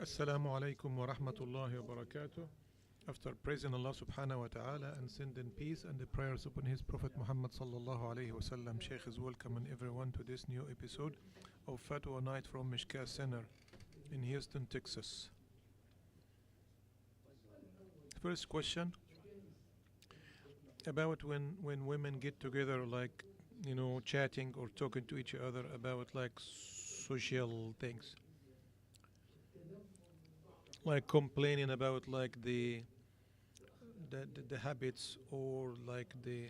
Assalamu alaikum wa rahmatullahi wa barakatuh. After praising Allah subhanahu wa ta'ala and sending peace and the prayers upon His Prophet Muhammad sallallahu alayhi wa sallam, Shaykh is welcoming everyone to this new episode of Fatwa Night from Mishka Center in Houston, Texas. First question about when women get together, like, chatting or talking to each other about like social things, like complaining about like the habits or like the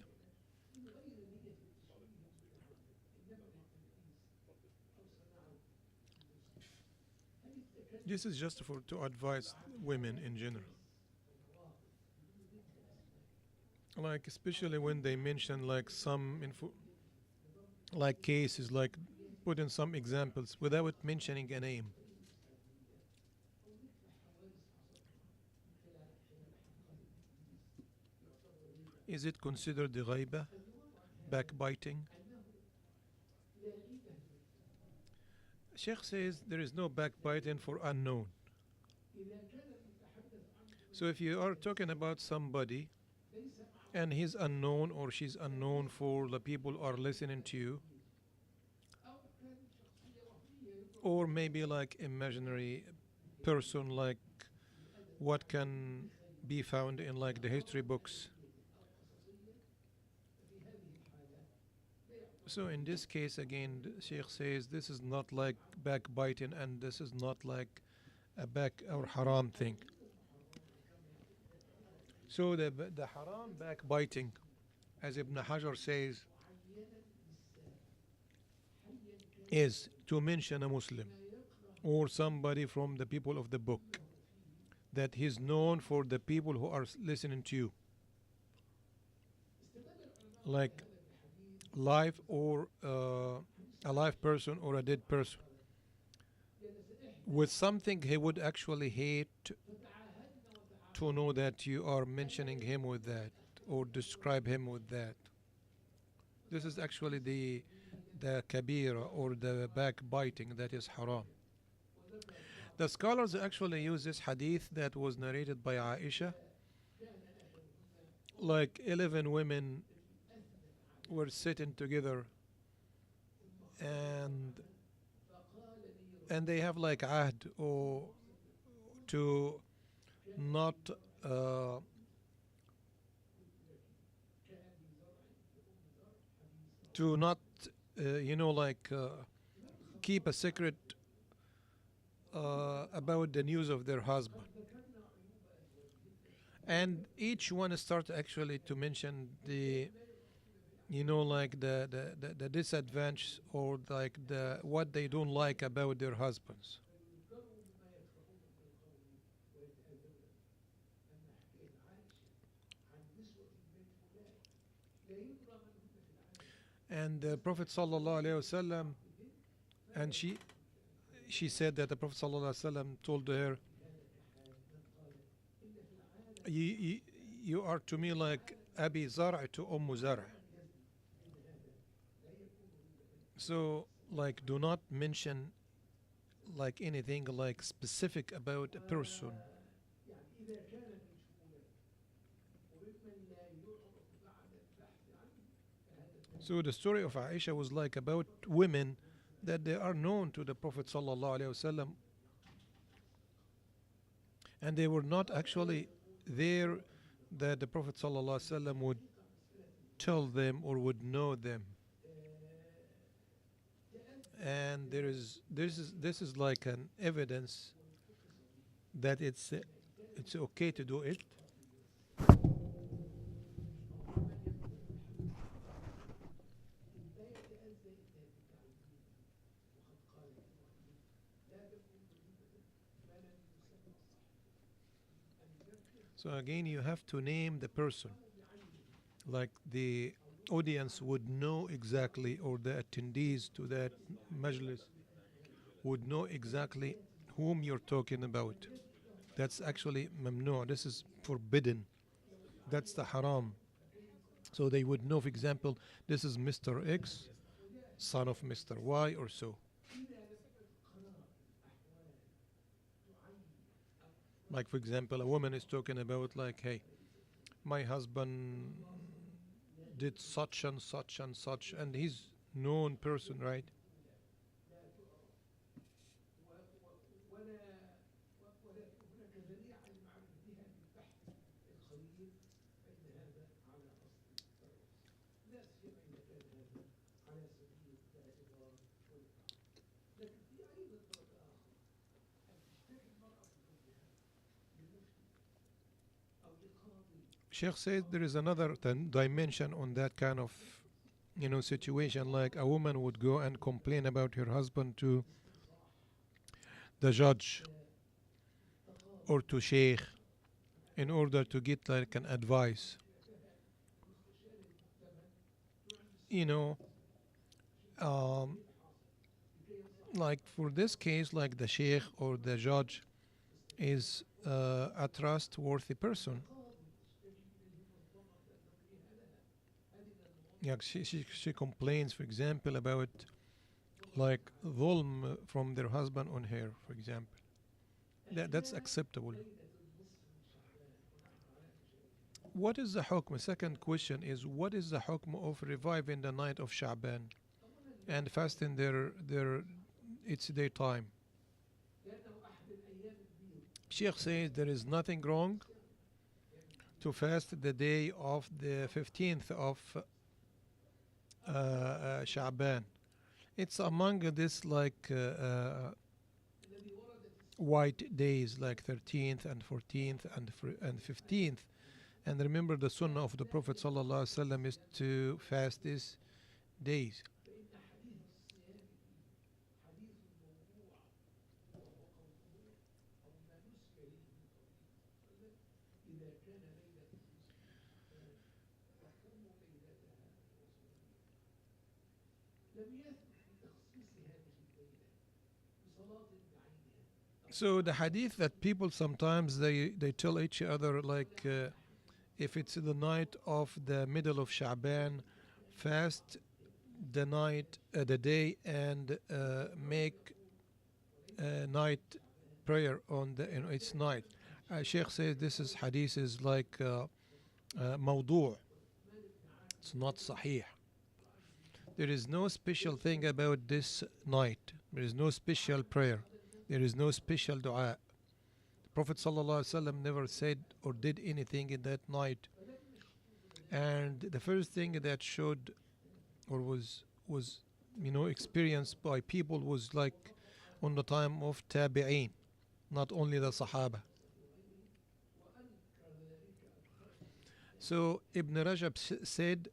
this is just for to advise women in general, like especially when they mention like some info, like cases, like putting some examples without mentioning a name. Is it considered the ghaiba, backbiting? Sheikh says there is no backbiting for unknown. So if you are talking about somebody and he's unknown or she's unknown for the people who are listening to you, or maybe like imaginary person, like what can be found in like the history books. So in this case again, the Sheikh says this is not like backbiting and this is not like a back or haram thing. So the haram backbiting, as Ibn Hajar says, is to mention a Muslim or somebody from the people of the book that he's known for the people who are listening to you, like live or a live person or a dead person, with something he would actually hate to know that you are mentioning him with that or describe him with that. This is actually the kabira or the backbiting that is haram. The scholars actually use this hadith that was narrated by Aisha. Like 11 women were sitting together and they have like ahd or to not uh, to not keep a secret about the news of their husband, and each one start actually to mention the like the disadvantage or like the what they don't like about their husbands. And the Prophet sallallahu alaihi wasallam, and she said that the Prophet sallallahu alaihi wasallam told her, you are to me like Abi Zar' to Zar'. So like do not mention like anything like specific about a person. So the story of Aisha was like about women that they are known to the Prophet sallallahu alaihi wasallam, and they were not actually there that the Prophet sallallahu alaihi wasallam would tell them or would know them. And this is like an evidence that it's okay to do it. So again, you have to name the person, like the audience would know exactly, or the attendees to that majlis would know exactly whom you're talking about. That's actually mamnu. This is forbidden. That's the haram. So they would know, for example, this is Mr. X, son of Mr. Y, or so. Like for example, a woman is talking about like, hey, my husband did such and such and such, and he's known person, right? Sheikh says there is another dimension on that kind of situation. Like a woman would go and complain about her husband to the judge or to sheikh in order to get like an advice. You know, um, like for this case, like the sheikh or the judge is a trustworthy person. Yeah, she complains, for example, about like dhulm from their husband on her, for example. That's acceptable. What is the hukm? Second question is, what is the hukm of reviving the night of Sha'ban and fasting their its daytime? Sheikh says there is nothing wrong to fast the day of the 15th of Sha'ban. It's among this like white days like 13th and 14th and 15th. And remember the sunnah of the Prophet ﷺ is to fast these days. So the hadith that people sometimes they tell each other like if it's the night of the middle of Sha'ban, fast the night, the day, and make night prayer on the its night. Sheikh says this is hadith is like mawdu'. It's not sahih. There is no special thing about this night. There is no special prayer. There is no special dua. Prophet ﷺ never said or did anything in that night. And the first thing that showed or was experienced by people was like on the time of tabi'een, not only the Sahaba. So Ibn Rajab said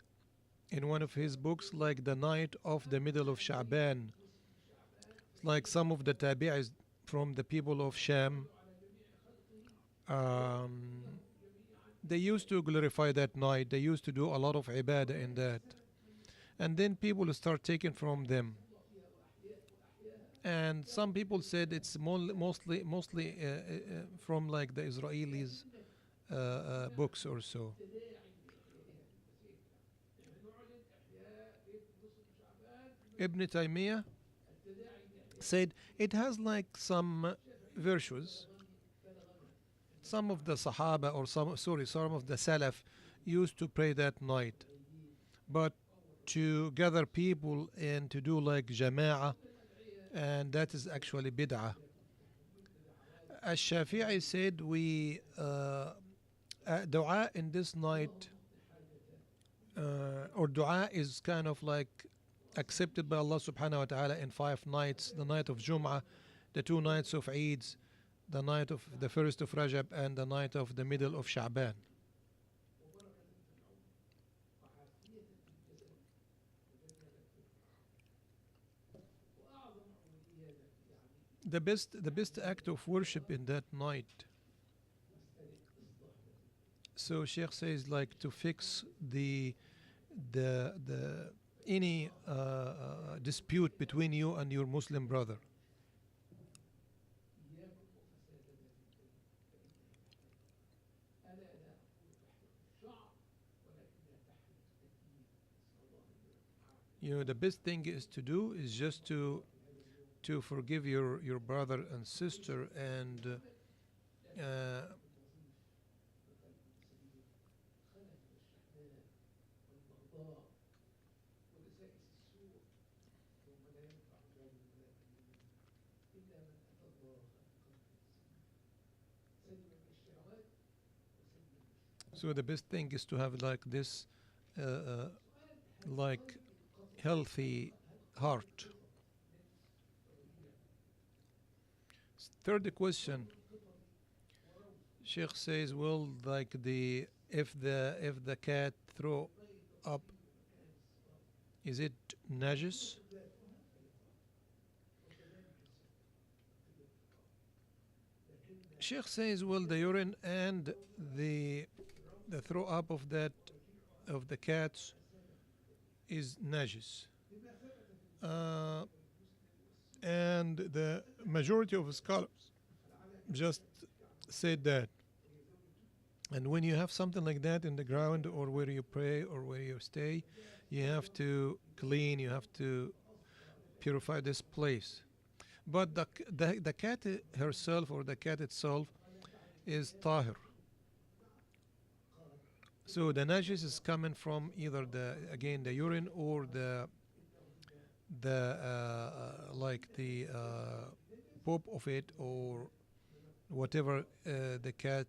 in one of his books, like the night of the middle of Sha'ban, like some of the tabi'is from the people of Sham, um, they used to glorify that night. They used to do a lot of ibadah in that. And then people start taking from them. And some people said it's mostly from like the Israelis books or so. Ibn Taymiyyah said it has like some virtues. Some of the Sahaba or some of the Salaf used to pray that night. But to gather people and to do like jama'ah, and that is actually bid'ah. Ash-Shafi'i said we dua in this night or dua is kind of like accepted by Allah subhanahu wa ta'ala in 5 nights, the night of Jum'ah, the 2 nights of Eids, the night of the first of Rajab and the night of the middle of Sha'ban. The best act of worship in that night. So Sheikh says like to fix the any dispute between you and your Muslim brother. The best thing is to do is just to forgive your brother and sister and uh, so the best thing is to have like this, like healthy heart. Third question, Sheikh says, will like the if the cat throw up, is it najis? Sheikh says, well, the urine and the the throw up of that of the cats is najis. Uh, and the majority of scholars just said that. And when you have something like that in the ground or where you pray or where you stay, you have to clean, you have to purify this place. But the cat herself or the cat itself is tahir. So the najis is coming from either the again the urine or the like the poop of it or whatever the cat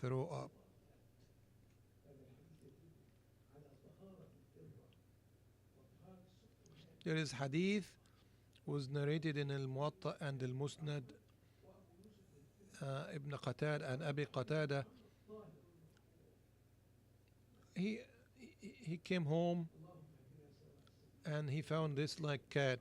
throw up. There is hadith was narrated in al-Muwatta and al-Musnad, Ibn Qatada and Abi Qatada. He he came home and he found this like cat,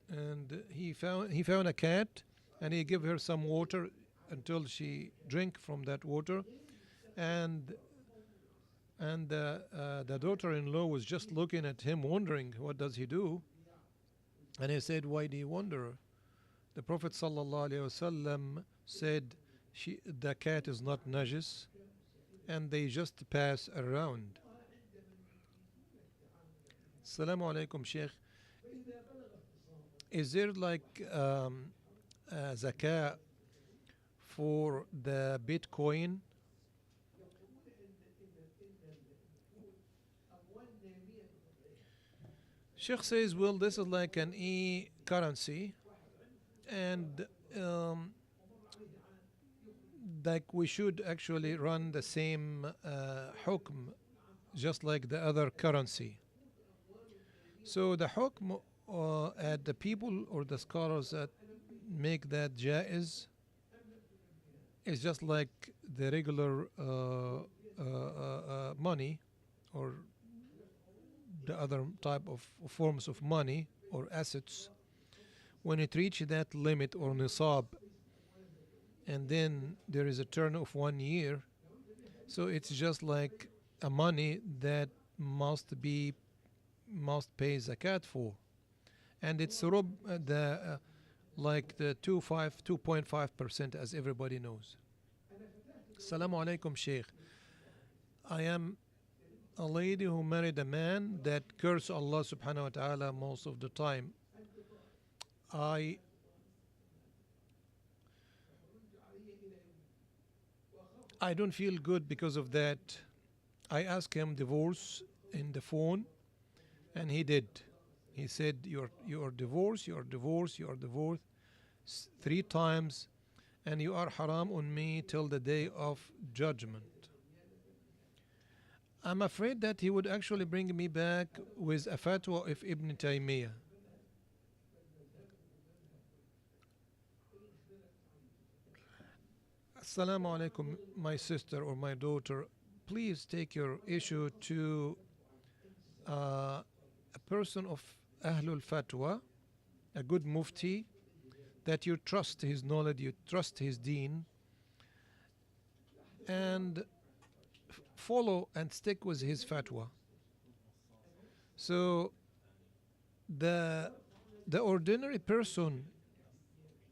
and he found a cat, and he gave her some water until she drank from that water, and the daughter-in-law was just looking at him, wondering what does he do, and he said, "Why do you wonder?" The Prophet sallallahu alaihi wasallam said, "The cat is not najis, and they just pass around." Assalamu alaikum, Sheikh. Is there like zakah for the Bitcoin? Sheikh says, well, this is like an e-currency, and like we should actually run the same hukm, just like the other currency. So the hukm at the people or the scholars that make that jaiz is just like the regular money or the other type of forms of money or assets. When it reaches that limit or nisab, and then there is a turn of 1 year, so it's just like a money that must pay zakat for, and it's like the 2.5% as everybody knows. Assalamu alaikum, Sheikh. I am a lady who married a man that curses Allah subhanahu wa ta'ala most of the time. I don't feel good because of that. I asked him divorce in the phone, and he did. He said, you're divorced, you're divorced, you're divorced 3 times, and you are haram on me till the day of judgment. I'm afraid that he would actually bring me back with a fatwa of Ibn Taymiyyah. Assalamu alaikum, my sister or my daughter. Please take your issue to a person of Ahlul Fatwa, a good mufti, that you trust his knowledge, you trust his deen, and follow and stick with his fatwa. So the ordinary person,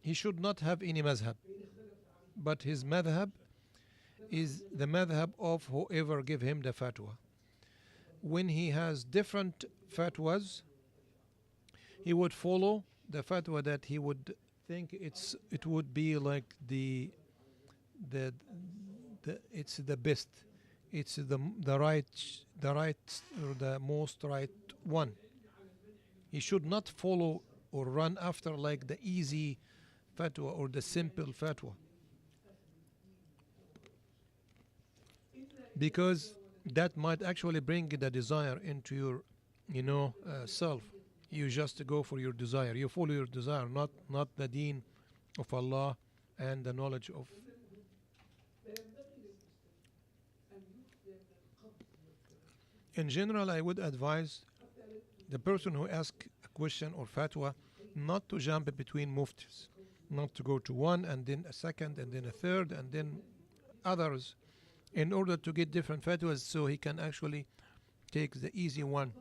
he should not have any madhab, but his madhab is the madhab of whoever give him the fatwa. When he has different fatwas, he would follow the fatwa that he would think it would be like the it's the best, it's the right or the most right one. He should not follow or run after like the easy fatwa or the simple fatwa, because that might actually bring the desire into your self. You just go for your desire, you follow your desire, not the deen of Allah and the knowledge of. In general, I would advise the person who asks a question or fatwa not to jump between muftis, not to go to one and then a second and then a third and then others, in order to get different fatwas so he can actually take the easy one.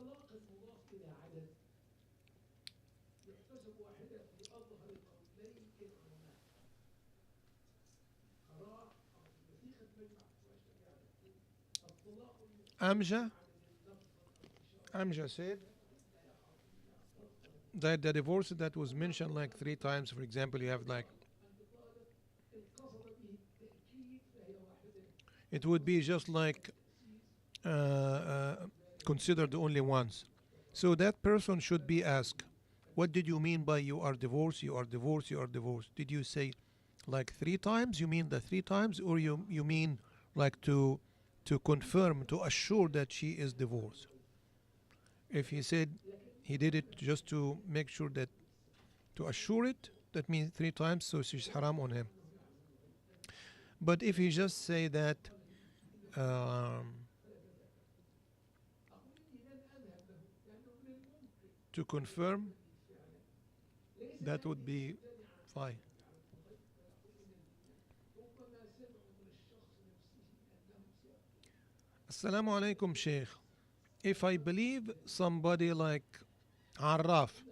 Amja, Amja said that the divorce that was mentioned like 3 times, for example, you have like, it would be just like considered only once. So that person should be asked, what did you mean by you are divorced, you are divorced, you are divorced? Did you say like 3 times? You mean the 3 times, or you mean like to confirm, to assure that she is divorced? If he said he did it just to make sure that, to assure it, that means 3 times, so she's haram on him. But if he just say that to confirm, that would be fine. Assalamu alaikum, Sheikh. If I believe somebody like Arraf,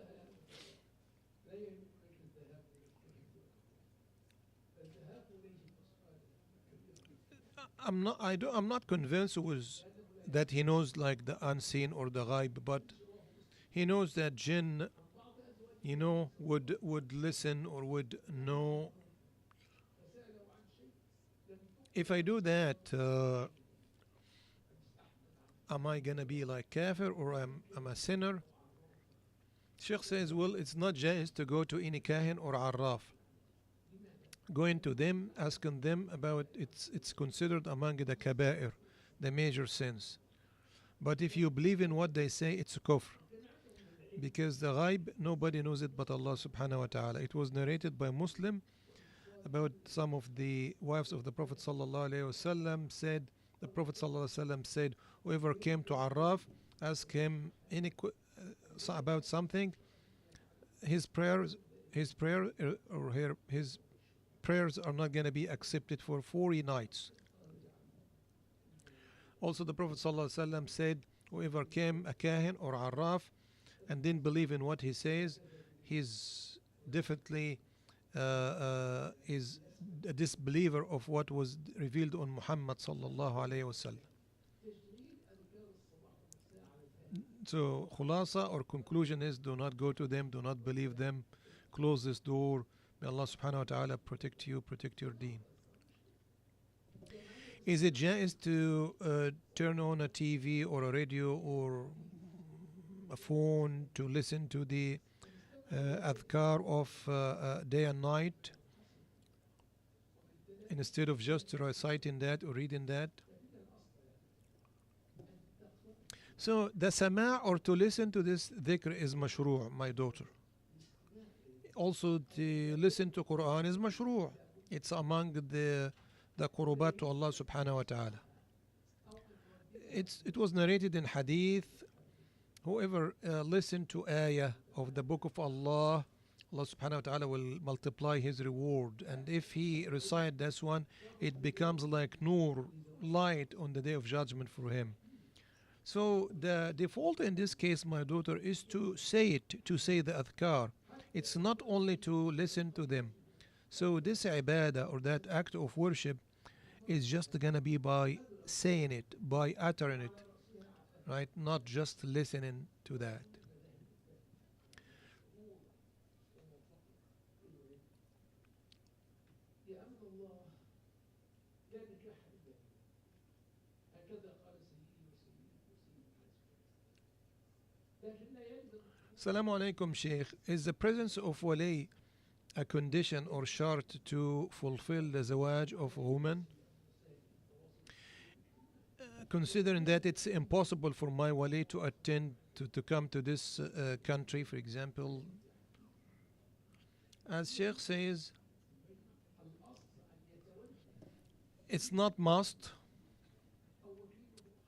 I'm not convinced was that he knows like the unseen or the ghaib, but he knows that jinn, would listen or would know. If I do that, am I gonna be like kafir, or am a sinner? Sheikh says, well, it's not jais to go to any kahin or arraf. Going to them, asking them about it's considered among the kaba'ir, the major sins. But if you believe in what they say, it's a kufr. Because the ghaib, nobody knows it but Allah subhanahu wa ta'ala. It was narrated by Muslim about some of the wives of the Prophet sallallahu alaihi wasallam said, the Prophet sallallahu alaihi wasallam said, whoever came to Arraf, ask him about something, his prayers, his prayers are not going to be accepted for 40 nights. Also, the Prophet ﷺ said, whoever came a kahin or arraf and didn't believe in what he says, he's definitely is a disbeliever of what was revealed on Muhammad sallallahu alayhi wasallam. So, khulasa or conclusion is, do not go to them, do not believe them, close this door. May Allah subhanahu wa ta'ala protect you, protect your deen. Is it jaiz to turn on a TV or a radio or a phone to listen to the adhkar of day and night instead of just reciting that or reading that? So the sama' or to listen to this dhikr is mashru', my daughter. Also to listen to Quran is mashru'. It's among the qurubat to Allah subhanahu wa ta'ala. It was narrated in hadith, whoever listened to ayah of the book of Allah, Allah subhanahu wa ta'ala will multiply his reward. And if he recite this one, it becomes like nur, light on the day of judgment for him. So the default in this case, my daughter, is to say it, to say the adhkar. It's not only to listen to them. So this ibadah or that act of worship is just gonna be by saying it, by uttering it, right? Not just listening to that. Assalamu alaikum, Sheikh. Is the presence of wali a condition or shart to fulfill the zawaj of a woman? Considering that it's impossible for my wali to attend to come to this country, for example, as Sheikh says, it's not must.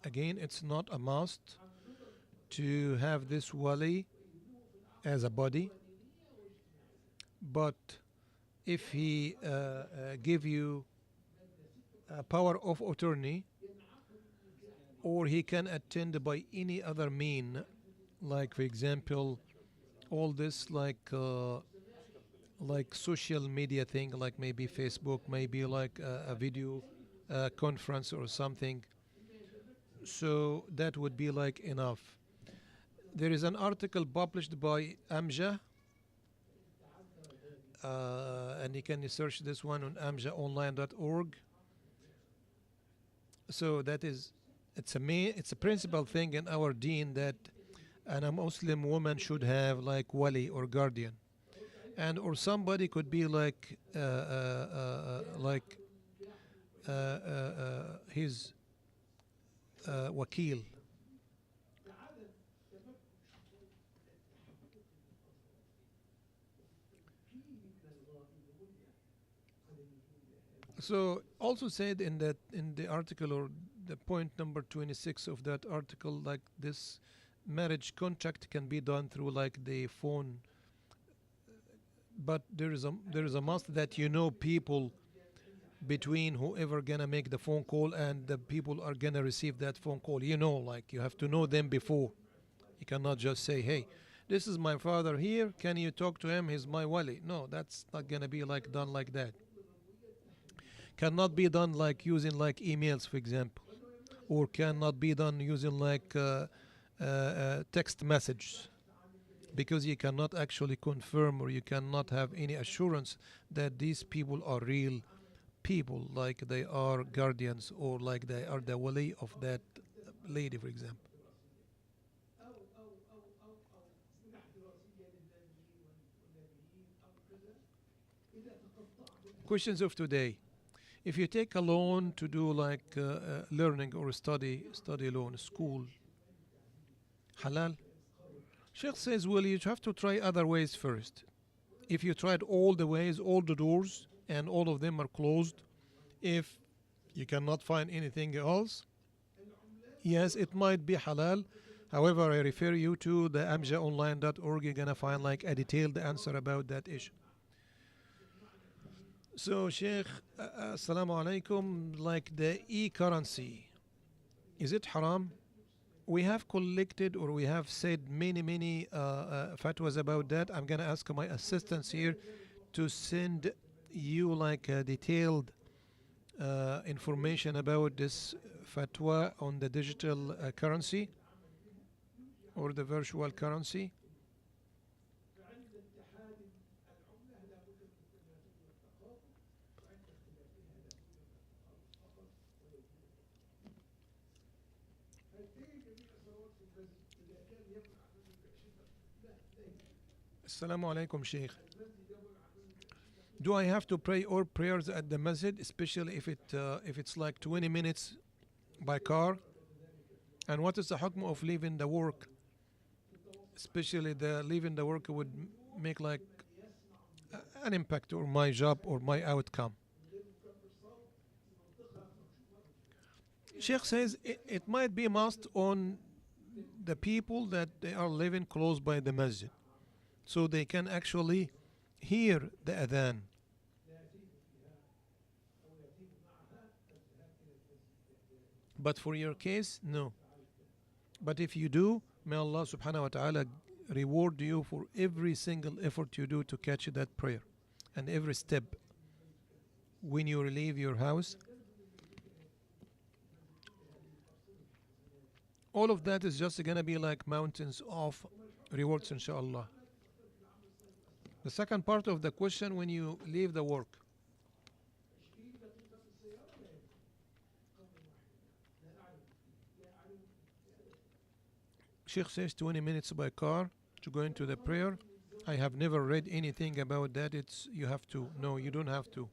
Again, it's not a must to have this wali as a body, but if he give you a power of attorney, or he can attend by any other mean, like for example, all this like social media thing, like maybe Facebook, maybe like a video conference or something. So that would be like enough. There is an article published by Amja, and you can search this one on amjaonline.org. So that is, it's a principal thing in our deen that a Muslim woman should have like wali or guardian, and or somebody could be like his wakil. So also said in the article, or the point number 26 of that article, like this marriage contract can be done through like the phone, but there is a must that people between whoever gonna make the phone call and the people are gonna receive that phone call. Like you have to know them before. You cannot just say, hey, this is my father here, can you talk to him, he's my wali. No, that's not gonna be like done like that. Cannot be done like using like emails, for example, or cannot be done using like text messages, because you cannot actually confirm, or you cannot have any assurance that these people are real people, like they are guardians, or like they are the wali of that lady, for example. Questions of today. If you take a loan to do like learning or study loan, school, halal? Sheikh says, well, you have to try other ways first. If you tried all the ways, all the doors, and all of them are closed, if you cannot find anything else, yes, it might be halal. However, I refer you to the amjaonline.org. You're gonna find like a detailed answer about that issue. So, Sheikh, assalamu alaikum, like the e-currency, is it haram? We have collected, or we have said many fatwas about that. I'm gonna ask my assistants here to send you like a detailed information about this fatwa on the digital currency or the virtual currency. Assalamu alaikum, Sheikh. Do I have to pray all prayers at the masjid, especially if it's like 20 minutes by car? And what is the hukm of leaving the work? Especially the leaving the work would make like an impact on my job or my outcome. Sheikh says it might be must on the people that they are living close by the masjid, so they can actually hear the adhan. But for your case, no. But if you do, may Allah subhanahu wa ta'ala reward you for every single effort you do to catch that prayer, and every step when you leave your house. All of that is just gonna be like mountains of rewards, inshallah. The second part of the question, when you leave the work. Sheikh says 20 minutes by car to go into the prayer. I have never read anything about that. It's you have to. No, you don't have to.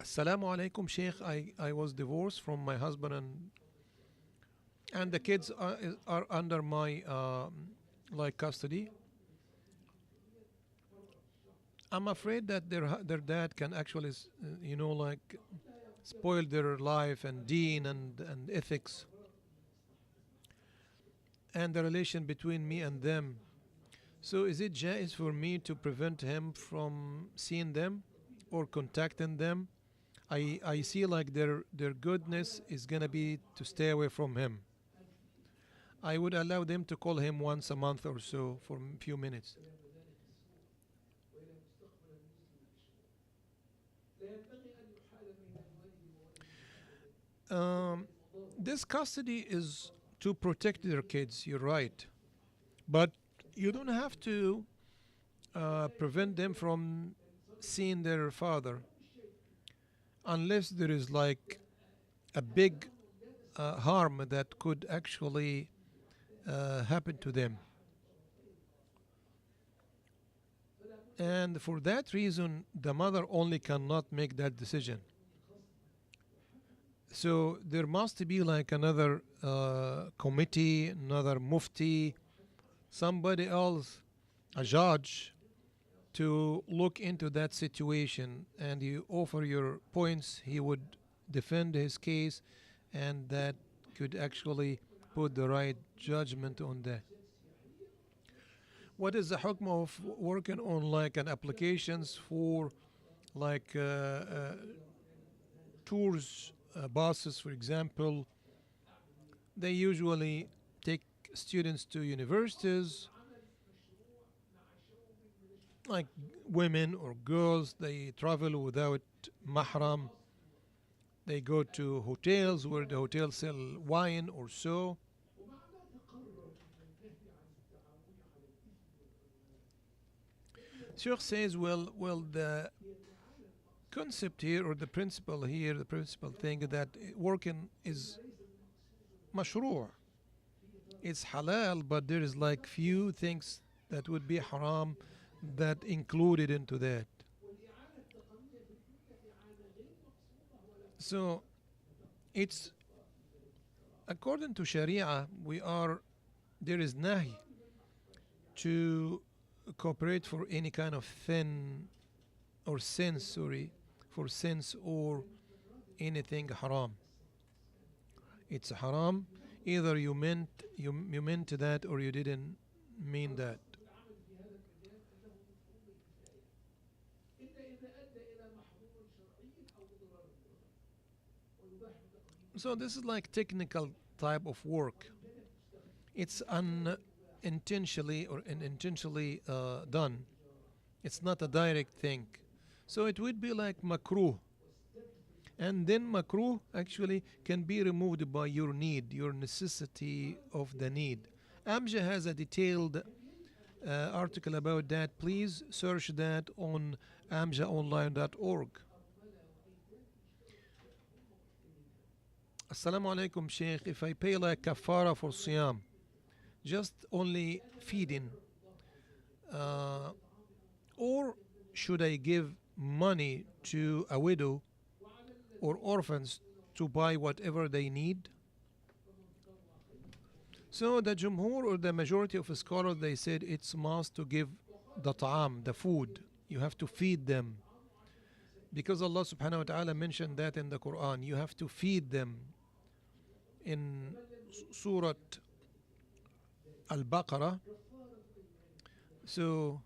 Assalamu alaikum, Sheikh. I was divorced from my husband and the kids are under my like custody. I'm afraid that their dad can actually, like spoil their life and deen and ethics and the relation between me and them. So is it jais for me to prevent him from seeing them or contacting them? I see like their goodness is gonna be to stay away from him. I would allow them to call him once a month or so for a few minutes. Um, this custody is to protect their kids. You're right, but you don't have to prevent them from seeing their father unless there is like a big harm that could actually happen to them. And for that reason, the mother only cannot make that decision. So there must be like another committee, another mufti, somebody else, a judge, to look into that situation. And you offer your points, he would defend his case, and that could actually put the right judgment on that. What is the hukm of working on like an applications for like tours, buses, for example? They usually take students to universities, like women or girls. They travel without mahram. They go to hotels where the hotels sell wine or so. Sheikh says, well, the concept here or the principle here, the principal thing that working is mashru'. It's halal, but there is like few things that would be haram that included into that. So it's according to Sharia, there is nahi to cooperate for any kind of thin or sins, sorry, for sins or anything haram. It's haram. Either you meant that or you didn't mean that. So this is like technical type of work. It's unintentionally or unintentionally done. It's not a direct thing. So it would be like makruh. And then makruh actually can be removed by your need, your necessity of the need. Amja has a detailed article about that. Please search that on amjaonline.org. Assalamu alaikum, Sheikh. If I pay like kafara for siyam, just only feeding, or should I give money to a widow or orphans to buy whatever they need? So the Jumhur or the majority of scholars, they said it's must to give the ta'am, the food. You have to feed them. Because Allah subhanahu wa ta'ala mentioned that in the Quran. You have to feed them. In Surah Al-Baqarah, so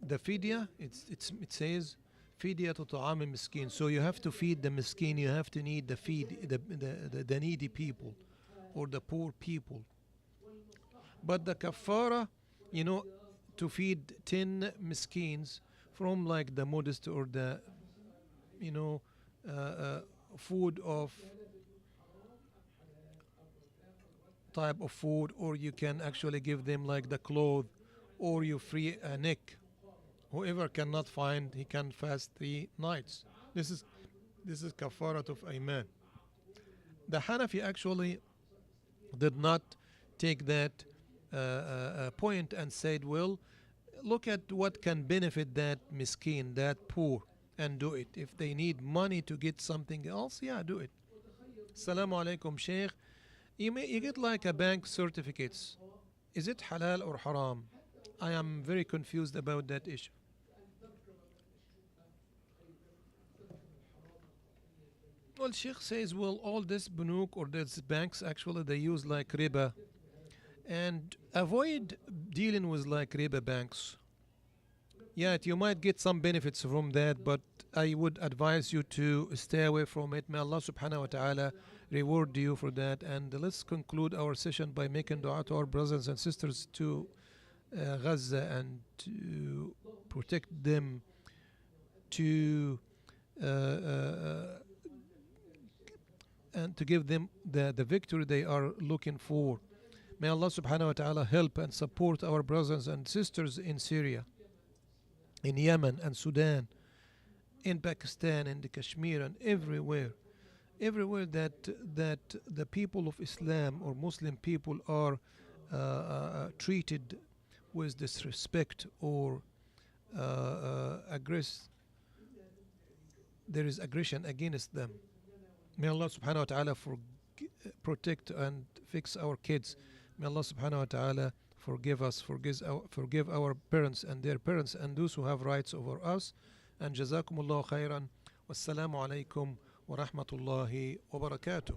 the fidya, it says fidya to ta'am miskin. So you have to feed the miskin. You have to need the needy people or the poor people. But the kafara, to feed 10 miskins from like the modest or the food of type of food, or you can actually give them like the cloth, or you free a neck. Whoever cannot find, he can fast 3 nights. This is kafarat of ayman. The Hanafi actually did not take that point and said, well, look at what can benefit that miskin, that poor, and do it. If they need money to get something else, yeah, do it. Assalamu alaikum, Sheikh. You get like a bank certificates. Is it halal or haram? I am very confused about that issue. Well, Sheikh says, well, all this bunuk or these banks actually they use like riba and avoid dealing with like riba banks. Yeah, you might get some benefits from that, but I would advise you to stay away from it. May Allah subhanahu wa ta'ala reward you for that. And let's conclude our session by making dua to our brothers and sisters to Gaza and to protect them, to and to give them the victory they are looking for. May Allah subhanahu wa ta'ala help and support our brothers and sisters in Syria, in Yemen and Sudan, in Pakistan, in the Kashmir and everywhere. Everywhere that the people of Islam or Muslim people are treated with disrespect or there is aggression against them. May Allah subhanahu wa ta'ala protect and fix our kids. May Allah subhanahu wa ta'ala forgive us, forgive our parents and their parents and those who have rights over us. And jazakumullahu khairan. Wassalamu alaikum wa rahmatullahi wa barakatuh.